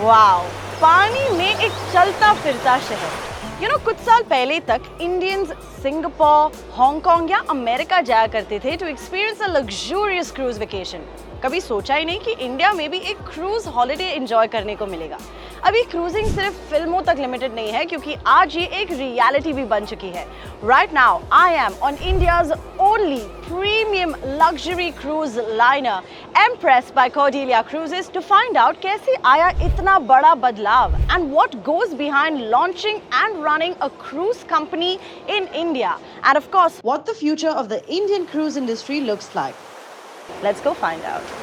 Wow, पानी में एक चलता फिरता शहर। कुछ साल पहले तक इंडियंस सिंगापुर, हांगकांग या अमेरिका जाया करते थे to experience a luxurious cruise vacation. कभी सोचा ही नहीं कि इंडिया में भी एक क्रूज हॉलिडे एंजॉय करने को मिलेगा। अभी क्रूजिंग सिर्फ फिल्मों तक लिमिटेड नहीं है, क्योंकि आज ये एक रियलिटी भी बन चुकी है। Right now I am on India's only premium luxury cruise liner Empress by Cordelia Cruises to find out कैसे आया इतना बड़ा बदलाव and what goes behind launching and running a cruise company in India, and of course what the future of the Indian cruise industry looks like. Let's go find out.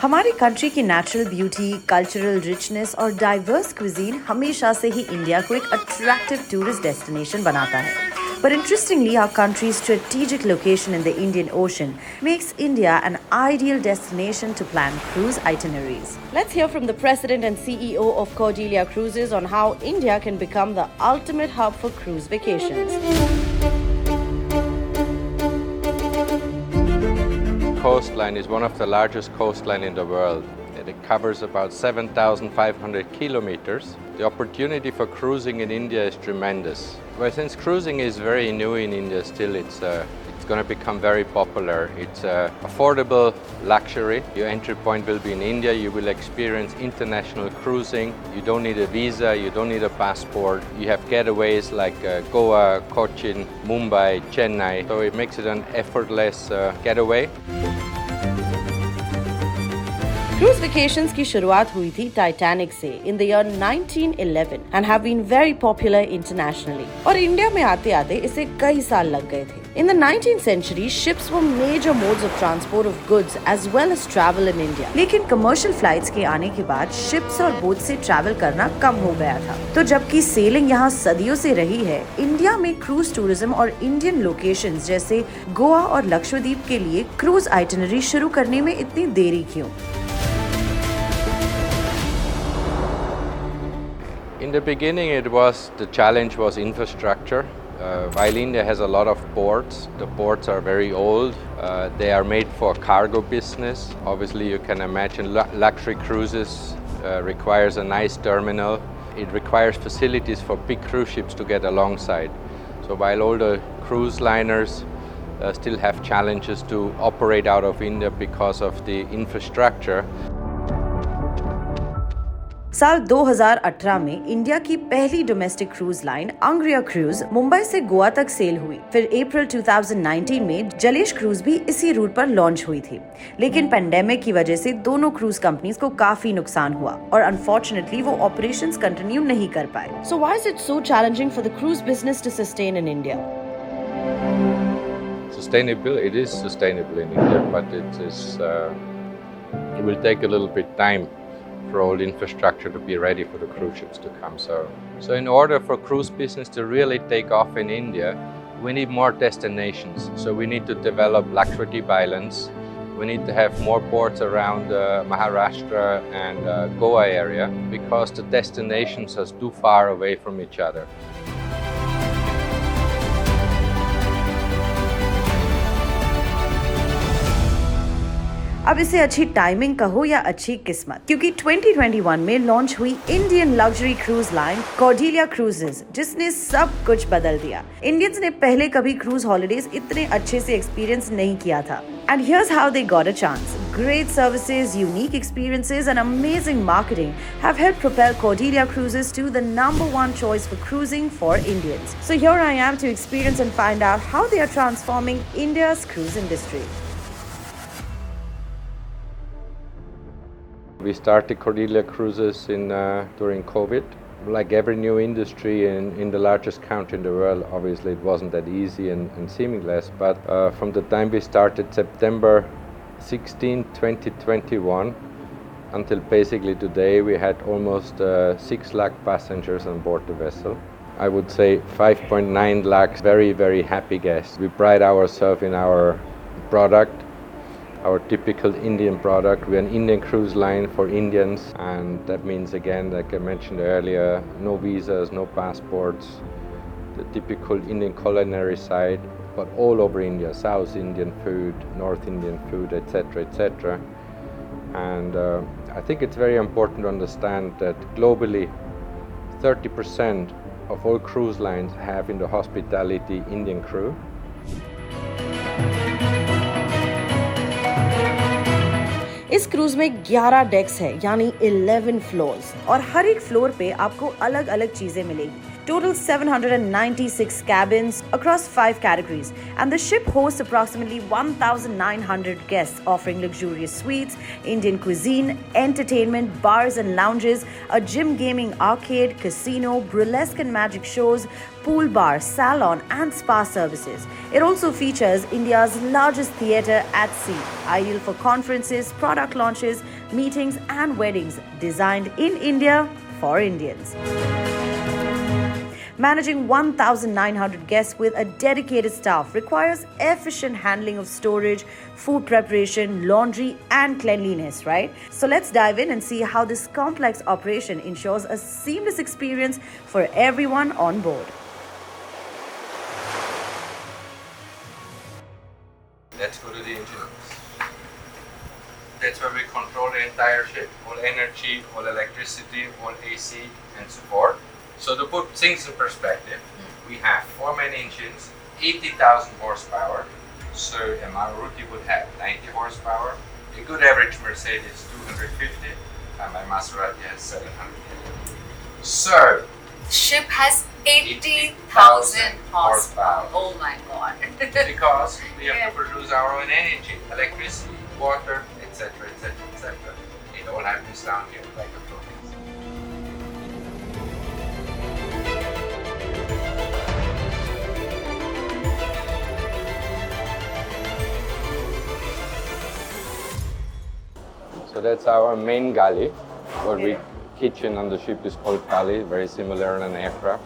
हमारी country की natural beauty, cultural richness और diverse cuisine हमेशा से ही India को एक attractive tourist destination बनाता है। But interestingly, our country's strategic location in the Indian Ocean makes India an ideal destination to plan cruise itineraries. Let's hear from the President and CEO of Cordelia Cruises on how India can become the ultimate hub for cruise vacations. Coastline is one of the largest coastline in the world. It covers about 7,500 kilometers. The opportunity for cruising in India is tremendous. Well, since cruising is very new in India still, it's going to become very popular. It's affordable luxury. Your entry point will be in India. You will experience international cruising. You don't need a visa. You don't need a passport. You have getaways like Goa, Cochin, Mumbai, Chennai. So it makes it an effortless getaway. Cruise vacations की शुरुआत हुई थी Titanic से in the year 1911 and have been very popular internationally. और India में आते आते इसे कई साल लग गए थे. In the 19th century, ships were major modes of transport of goods as well as travel in India. लेकिन commercial flights के आने के बाद ships और boats से travel करना कम हो गया था. तो जबकि sailing यहाँ सदियों से रही है, इंडिया में cruise tourism और Indian locations जैसे गोवा और लक्षद्वीप के लिए cruise itinerary शुरू करने में इतनी देरी क्यों? In the beginning, the challenge was infrastructure. While India has a lot of ports, the ports are very old. They are made for cargo business. Obviously, you can imagine luxury cruises requires a nice terminal. It requires facilities for big cruise ships to get alongside. So while all the cruise liners still have challenges to operate out of India because of the infrastructure. साल 2018 में India की पहली domestic cruise line Angriya cruise Mumbai से गोवा तक cell हुई। फिर अप्रैल 2019 में Jalesh cruise भी इसी रूट पर लॉन्च हुई थी। लेकिन पेंडेमिक की वजह से दोनों क्रूज कंपनीज को काफी नुकसान हुआ और अनफॉर्चुनेटली वो ऑपरेशंस कंटिन्यू नहीं कर पाए। So why is it so challenging for the cruise business to sustain in India? It is sustainable in India, but it will take a little bit time for all infrastructure to be ready for the cruise ships to come. So in order for cruise business to really take off in India, we need more destinations. So we need to develop Lakshadweep Islands. We need to have more ports around Maharashtra and Goa area, because the destinations are too far away from each other. अब इसे अच्छी timing कहो या अच्छी किस्मत, क्योंकि 2021 में launch हुई Indian luxury cruise line Cordelia cruises, जिसने सब कुछ बदल दिया। इंडियंस ने पहले कभी क्रूज हॉलिडेज इतने अच्छे से एक्सपीरियंस नहीं किया था। And here's how they got a chance. Great services, unique experiences, and amazing marketing have helped propel Cordelia Cruises to the #1 choice for cruising for Indians. So here I am to experience and find out how they are transforming India's cruise industry. We started Cordelia Cruises during COVID. Like every new industry in the largest country in the world, obviously it wasn't that easy and seamless. But from the time we started September 16, 2021, until basically today, we had almost 6 lakh passengers on board the vessel. I would say 5.9 lakhs very, very happy guests. We pride ourselves in our product. our typical Indian product. We're an Indian cruise line for Indians, and that means, again, like I mentioned earlier, no visas, no passports, the typical Indian culinary side, but all over India, South Indian food, North Indian food, etc., etc. And I think it's very important to understand that globally, 30% of all cruise lines have in the hospitality Indian crew. इस cruise में 11 डेक्स है यानी 11 floors और हर एक floor पे आपको अलग अलग चीजें मिलेगी. Total 796 cabins across 5 categories, and the ship hosts approximately 1,900 guests, offering luxurious suites, Indian cuisine, entertainment, bars and lounges, a gym, gaming arcade, casino, burlesque and magic shows, pool bar, salon and spa services. It also features India's largest theatre at sea, ideal for conferences, product launches, meetings and weddings, designed in India for Indians. Managing 1,900 guests with a dedicated staff requires efficient handling of storage, food preparation, laundry, and cleanliness, right? So let's dive in and see how this complex operation ensures a seamless experience for everyone on board. Let's go to the engine rooms. That's where we control the entire ship, all energy, all electricity, all AC and support. So to put things in perspective, we have 4 main engines, 80,000 horsepower. So a Maruti would have 90 horsepower. A good average Mercedes 250, and my Maserati has 700. So The ship has 80,000 horsepower. Oh my god. because we have to produce our own energy, electricity, water, etc., etc., etc. It all happens down here, like a floating. So that's our main galley. What kitchen on the ship is called galley, very similar on an aircraft.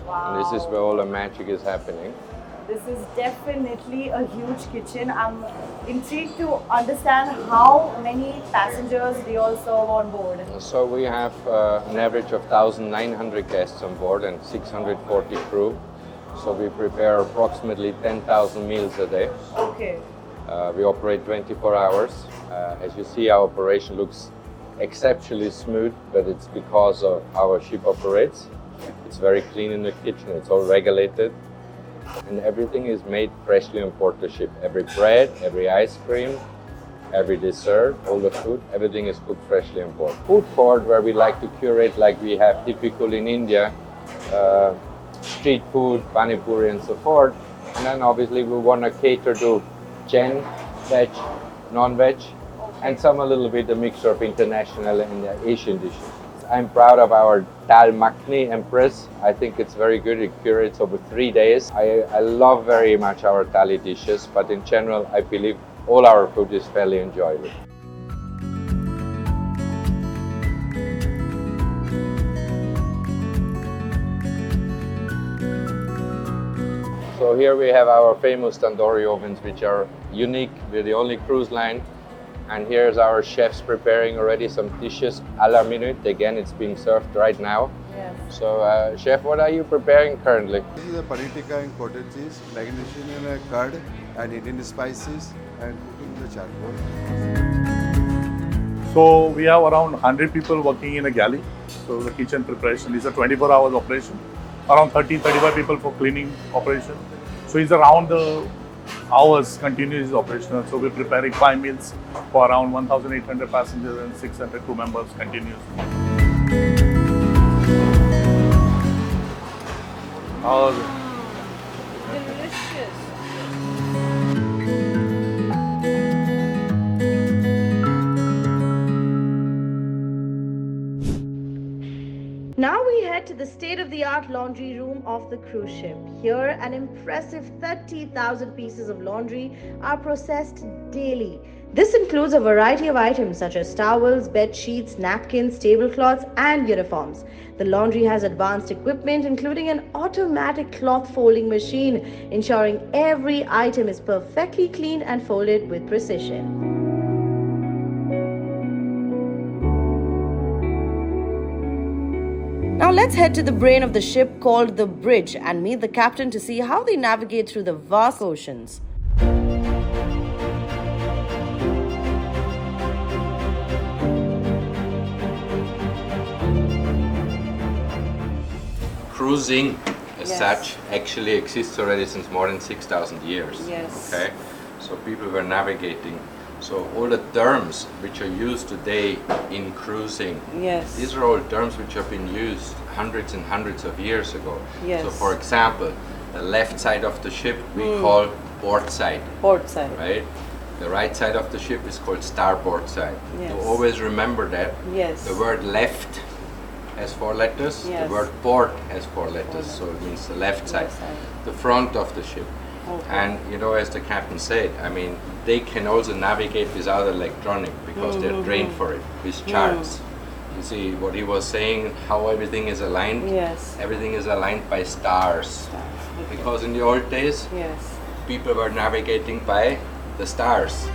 Wow. And this is where all the magic is happening. This is definitely a huge kitchen. I'm intrigued to understand how many passengers do you all serve on board? So we have an average of 1,900 guests on board and 640 crew. So we prepare approximately 10,000 meals a day. Okay. We operate 24 hours. As you see, our operation looks exceptionally smooth, but it's because of how our ship operates. It's very clean in the kitchen, it's all regulated, and everything is made freshly on board the ship. Every bread, every ice cream, every dessert, all the food, everything is cooked freshly on board. Food court, where we like to curate, like we have typical in India, street food, pani puri and so forth. And then obviously we want to cater to Jain, veg, non-veg, and some a little bit a mixture of international and Asian dishes. I'm proud of our Dal Makhni Empress. I think it's very good. It curates over 3 days. I love very much our thali dishes, but in general, I believe all our food is fairly enjoyable. So here we have our famous tandoori ovens, which are unique. We're the only cruise line. And here's our chefs preparing already some dishes a la minute. Again, it's being served right now. Yes. So, chef, what are you preparing currently? This is a paneer tikka and cottage cheese, marination in a curd and Indian spices and cooking in the charcoal. So we have around 100 people working in a galley. So the kitchen preparation is a 24 hours operation. Around 30-35 people for cleaning operation. So it's around the hours continuous operational. So we're preparing 5 meals for around 1,800 passengers and 600 crew members continuously. Delicious. Now we head to the state-of-the-art laundry room of the cruise ship. Here, an impressive 30,000 pieces of laundry are processed daily. This includes a variety of items such as towels, bed sheets, napkins, tablecloths, and uniforms. The laundry has advanced equipment, including an automatic cloth folding machine, ensuring every item is perfectly cleaned and folded with precision. Now let's head to the brain of the ship called the bridge and meet the captain to see how they navigate through the vast oceans. Cruising as Yes. such actually exists already since more than 6,000 years. Yes. Okay, so people were navigating. So all the terms which are used today in cruising, Yes. these are all terms which have been used hundreds and hundreds of years ago. Yes. So for example, the left side of the ship we call port side, Port side. right? The right side of the ship is called starboard side. Yes. To always remember that. Yes. The word left has 4 letters, Yes. the word port has 4 letters, so it means the left side, side. the front of the ship. Okay. And you know, as the captain said, I mean, they can also navigate without electronic because they're trained for it with charts. You see what he was saying, how everything is aligned? Yes. Everything is aligned by stars. Because in the old days, Yes. people were navigating by the stars.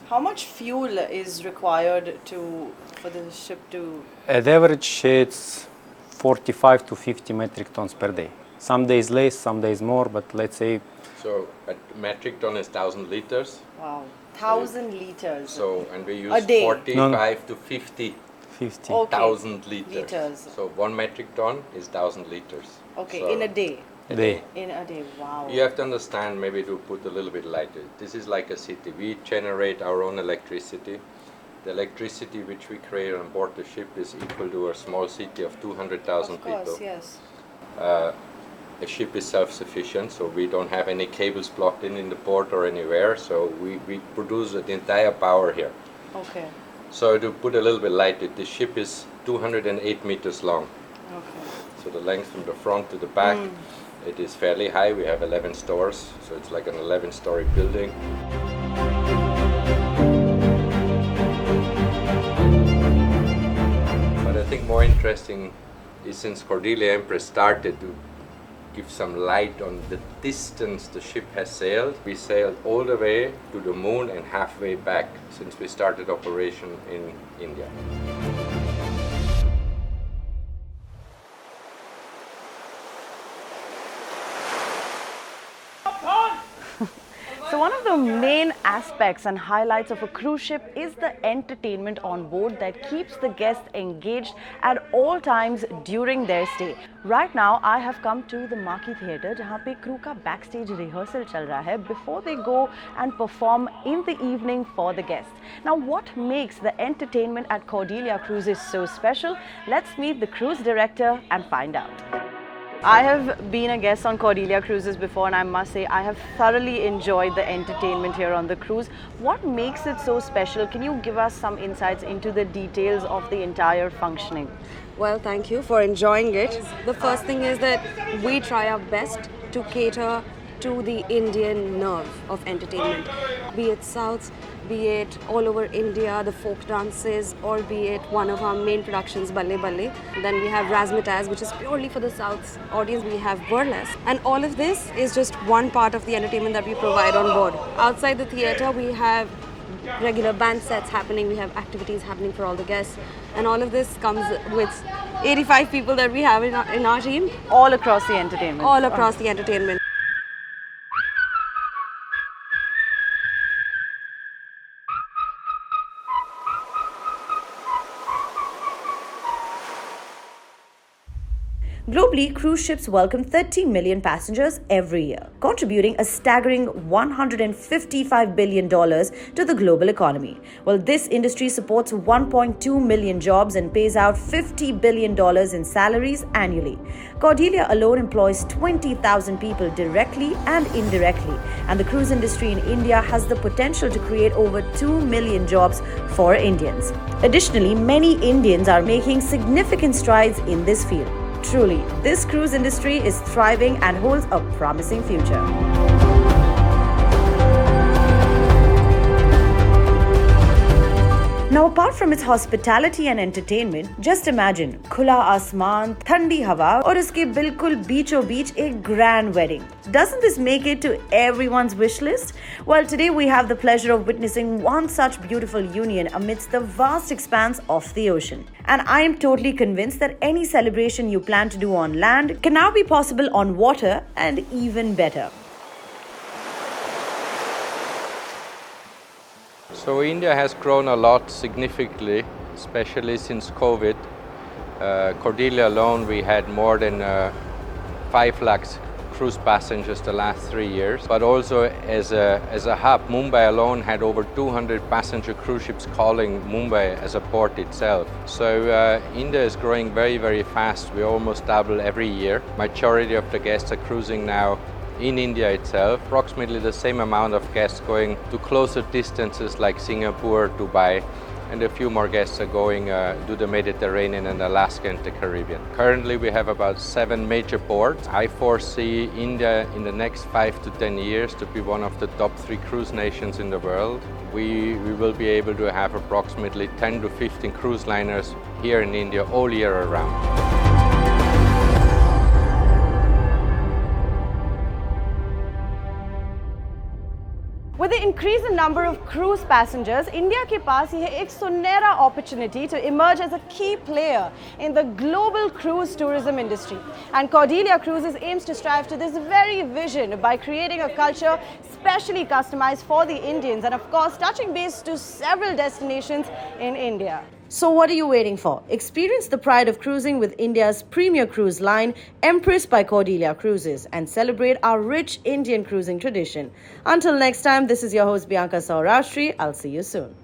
How much fuel is required for the ship to? At average, it's 45 to 50 metric tons per day. Some days less, some days more, but let's say So a metric ton is 1,000 liters. Wow, 1,000 liters. So, and we A use day? 45 to 50 50. Okay. 1,000 liters. Liters. So 1 metric ton is 1,000 liters. Okay, So in a day. Day. In a day, wow. you have to understand, maybe to put a little bit lighter, this is like a city. We generate our own electricity. The electricity which we create on board the ship is equal to a small city of 200,000 Of course, people. yes. The ship is self-sufficient, so we don't have any cables plugged in the port or anywhere, so we produce the entire power here. Okay, So to put a little bit lighter, the ship is 208 meters long. okay. So the length from the front to the back, it is fairly high. We have 11 stores, so it's like an 11-story building. But I think more interesting is since Cordelia Empress started to give some light on the distance the ship has sailed. We sailed all the way to the moon and halfway back since we started operation in India. So one of the main aspects and highlights of a cruise ship is the entertainment on board that keeps the guests engaged at all times during their stay. Right now, I have come to the Marquee Theatre, जहाँ पे crew का backstage rehearsal चल रहा है before they go and perform in the evening for the guests. Now, what makes the entertainment at Cordelia Cruises so special? Let's meet the cruise director and find out. I have been a guest on Cordelia Cruises before, and I must say I have thoroughly enjoyed the entertainment here on the cruise. What makes it so special? Can you give us some insights into the details of the entire functioning? Well, thank you for enjoying it. The first thing is that we try our best to cater to the Indian nerve of entertainment, be it South, be it all over India, the folk dances, or be it one of our main productions, Balle Balle. Then we have Razzmatazz, which is purely for the South audience. We have burlesque. And all of this is just one part of the entertainment that we provide on board. Outside the theatre, we have regular band sets happening, we have activities happening for all the guests. And all of this comes with 85 people that we have in our team. All across the entertainment? All across the entertainment. Globally, cruise ships welcome 30 million passengers every year, contributing a staggering $155 billion to the global economy. Well, this industry supports 1.2 million jobs and pays out $50 billion in salaries annually. Cordelia alone employs 20,000 people directly and indirectly, and the cruise industry in India has the potential to create over 2 million jobs for Indians. Additionally, many Indians are making significant strides in this field. Truly, this cruise industry is thriving and holds a promising future. Now, apart from its hospitality and entertainment, just imagine खुला आसमान, ठंडी हवा और इसके बिल्कुल बीचों बीच एक grand wedding. Doesn't this make it to everyone's wish list? Well, today we have the pleasure of witnessing one such beautiful union amidst the vast expanse of the ocean. And I am totally convinced that any celebration you plan to do on land can now be possible on water, and even better. So India has grown a lot significantly, especially since COVID. Cordelia alone, we had more than 5 lakhs cruise passengers the last 3 years. But also as a hub, Mumbai alone had over 200 passenger cruise ships calling Mumbai as a port itself. So India is growing very, very fast. We almost double every year. Majority of the guests are cruising now in India itself, approximately the same amount of guests going to closer distances like Singapore, Dubai, and a few more guests are going to the Mediterranean and Alaska and the Caribbean. Currently we have about 7 major ports. I foresee India in the next 5 to 10 years to be one of the top 3 cruise nations in the world. We will be able to have approximately 10 to 15 cruise liners here in India all year around. With the increase in number of cruise passengers, India के पास ये एक सुनहरा opportunity to emerge as a key player in the global cruise tourism industry. And Cordelia Cruises aims to strive to this very vision by creating a culture specially customized for the Indians and of course touching base to several destinations in India. So what are you waiting for? Experience the pride of cruising with India's premier cruise line, Empress by Cordelia Cruises, and celebrate our rich Indian cruising tradition. Until next time, this is your host Bianca Saurashri. I'll see you soon.